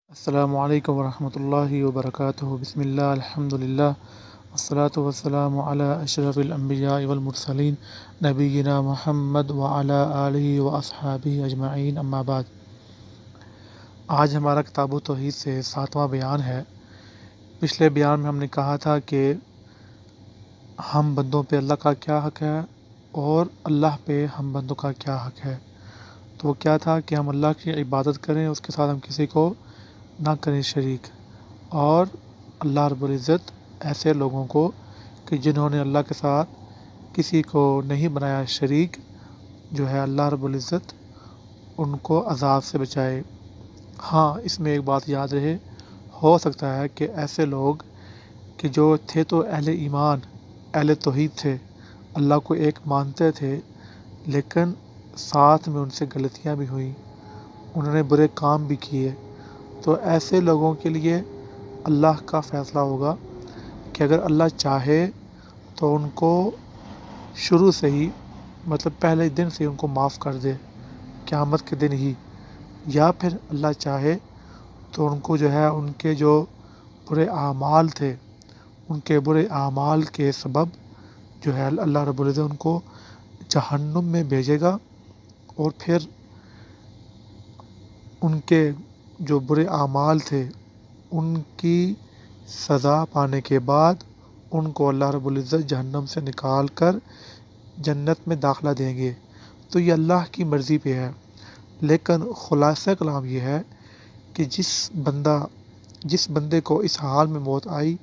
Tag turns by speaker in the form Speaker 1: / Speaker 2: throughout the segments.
Speaker 1: السلام علیکم ورحمۃ اللہ وبرکاتہ۔ بسم اللہ الحمد للہ والصلاة والسلام علی اشرف الانبیاء والمرسلین نبینا محمد وعلی آلہ واصحابہ اجمعین، اما بعد۔ آج ہمارا کتاب توحید سے 7واں بیان ہے۔ پچھلے بیان میں ہم نے کہا تھا کہ ہم بندوں پہ اللہ کا کیا حق ہے اور اللہ پہ ہم بندوں کا کیا حق ہے۔ تو وہ کیا تھا کہ ہم اللہ کی عبادت کریں، اس کے ساتھ ہم کسی کو نہ کریں شریک، اور اللہ رب العزت ایسے لوگوں کو کہ جنہوں نے اللہ کے ساتھ کسی کو نہیں بنایا شریک، جو ہے اللہ رب العزت ان کو عذاب سے بچائے۔ ہاں، اس میں ایک بات یاد رہے، ہو سکتا ہے کہ ایسے لوگ کہ جو تھے تو اہل ایمان، اہل توحید تھے، اللہ کو ایک مانتے تھے، لیکن ساتھ میں ان سے غلطیاں بھی ہوئیں، انہوں نے برے کام بھی کیے، تو ایسے لوگوں کے لیے اللہ کا فیصلہ ہوگا کہ اگر اللہ چاہے تو ان کو شروع سے ہی، مطلب پہلے دن سے ان کو معاف کر دے، قیامت کے دن ہی، یا پھر اللہ چاہے تو ان کو جو ہے ان کے جو برے اعمال تھے، ان کے برے اعمال کے سبب جو ہے اللہ رب العزت ان کو جہنم میں بھیجے گا، اور پھر ان کے جو برے اعمال تھے ان کی سزا پانے کے بعد ان کو اللہ رب العزت جہنم سے نکال کر جنت میں داخلہ دیں گے۔ تو یہ اللہ کی مرضی پہ ہے، لیکن خلاصہ کلام یہ ہے کہ جس بندے کو اس حال میں موت آئی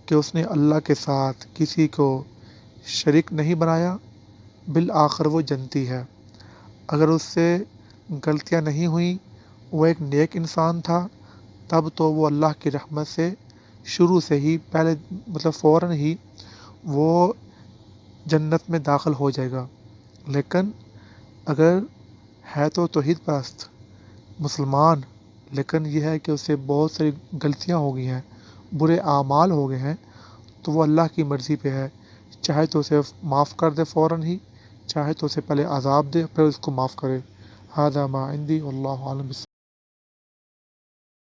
Speaker 1: کہ اس نے اللہ کے ساتھ کسی کو شریک نہیں بنایا، بالآخر وہ جنتی ہے۔ اگر اس سے غلطیاں نہیں ہوئیں، وہ ایک نیک انسان تھا، تب تو وہ اللہ کی رحمت سے شروع سے ہی پہلے فوراً ہی وہ جنت میں داخل ہو جائے گا۔ لیکن اگر ہے تو توحید پرست مسلمان، لیکن یہ ہے کہ اسے بہت ساری غلطیاں ہو گئی ہیں، برے اعمال ہو گئے ہیں، تو وہ اللہ کی مرضی پہ ہے، چاہے تو اسے معاف کر دے فوراً ہی، چاہے تو اسے پہلے عذاب دے پھر اس کو معاف کرے۔ ھذا ما عندی واللہ اعلم۔